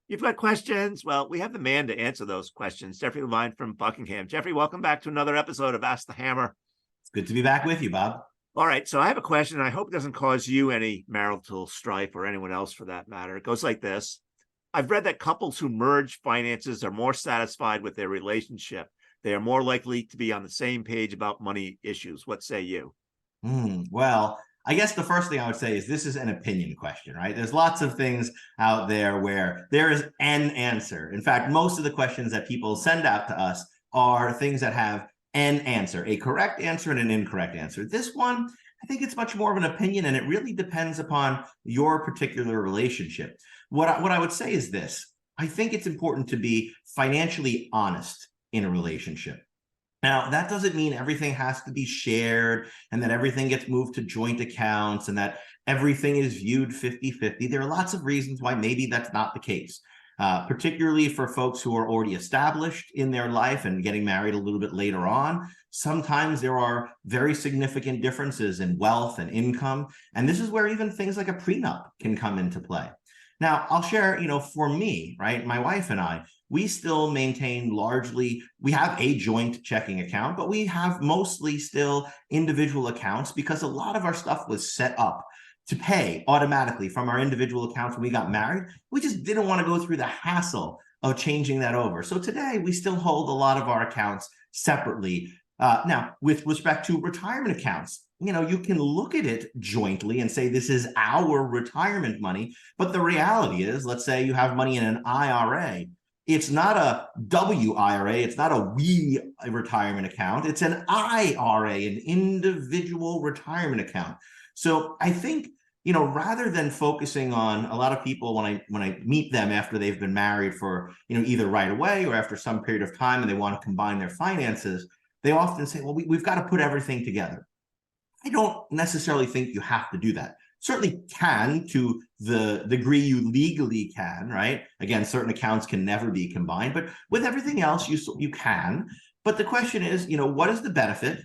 You've got questions? Well, we have the man to answer those questions, Jeffrey Levine from Buckingham. Jeffrey, welcome back to another episode of Ask the Hammer. It's good to be back with you, Bob. All right, so I have a question. I hope it doesn't cause you any marital strife or anyone else for that matter. It goes like this. I've read that couples who merge finances are more satisfied with their relationship. They are more likely to be on the same page about money issues. What say you? Well, I guess the first thing I would say is this is an opinion question, right? There's lots of things out there where there is an answer. In fact, most of the questions that people send out to us are things that have an answer, a correct answer and an incorrect answer. This one, I think it's much more of an opinion, and it really depends upon your particular relationship. What I would say is this. I think it's important to be financially honest in a relationship. Now, that doesn't mean everything has to be shared and that everything gets moved to joint accounts and that everything is viewed 50-50. There are lots of reasons why maybe that's not the case, particularly for folks who are already established in their life and getting married a little bit later on. Sometimes there are very significant differences in wealth and income, and this is where even things like a prenup can come into play. Now, I'll share, for me, right, my wife and I, we still maintain we have a joint checking account, but we have mostly still individual accounts because a lot of our stuff was set up to pay automatically from our individual accounts when we got married. We just didn't want to go through the hassle of changing that over. So today we still hold a lot of our accounts separately. Now, with respect to retirement accounts, you can look at it jointly and say this is our retirement money. But the reality is, let's say you have money in an IRA. It's not a WIRA. It's not a we retirement account. It's an IRA, an individual retirement account. So I think, rather than focusing on a lot of people when I meet them after they've been married for, either right away or after some period of time and they want to combine their finances, they often say, well, we've got to put everything together. I don't necessarily think you have to do that. Certainly can to the degree you legally can, right? Again, certain accounts can never be combined, but with everything else, you can. But the question is, what is the benefit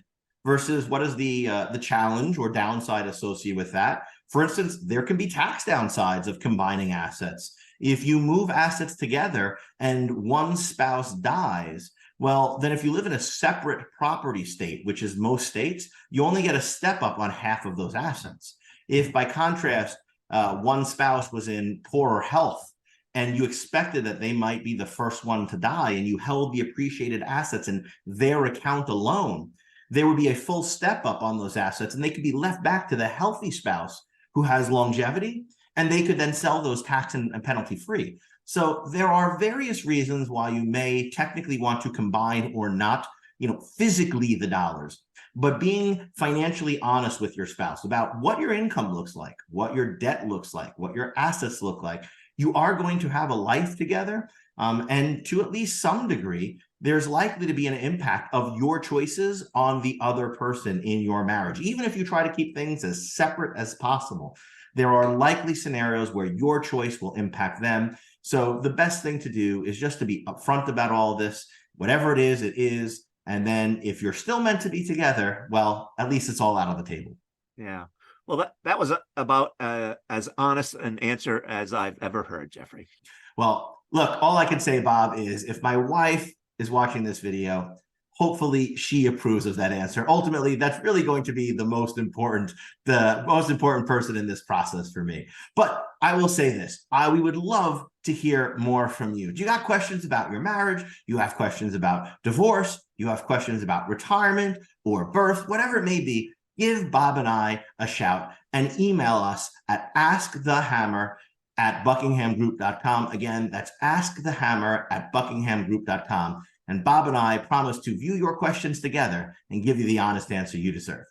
versus what is the challenge or downside associated with that? For instance, there can be tax downsides of combining assets. If you move assets together and one spouse dies, well, then if you live in a separate property state, which is most states, you only get a step up on half of those assets. If by contrast, one spouse was in poorer health and you expected that they might be the first one to die and you held the appreciated assets in their account alone, there would be a full step up on those assets and they could be left back to the healthy spouse who has longevity, and they could then sell those tax and penalty free. So there are various reasons why you may technically want to combine or not, physically the dollars, but being financially honest with your spouse about what your income looks like, what your debt looks like, what your assets look like. You are going to have a life together. And to at least some degree, there's likely to be an impact of your choices on the other person in your marriage. Even if you try to keep things as separate as possible, there are likely scenarios where your choice will impact them. So the best thing to do is just to be upfront about all this. Whatever it is. And then if you're still meant to be together, well, at least it's all out on the table. Yeah. Well, that was about as honest an answer as I've ever heard, Jeffrey. Well, look, all I can say, Bob, is if my wife is watching this video, hopefully she approves of that answer. Ultimately, that's really going to be the most important person in this process for me. But I will say this, we would love to hear more from you. Do you got questions about your marriage? You have questions about divorce? You have questions about retirement or birth, whatever it may be, give Bob and I a shout and email us at askthehammer@buckinghamgroup.com. Again, that's askthehammer@buckinghamgroup.com. And Bob and I promise to view your questions together and give you the honest answer you deserve.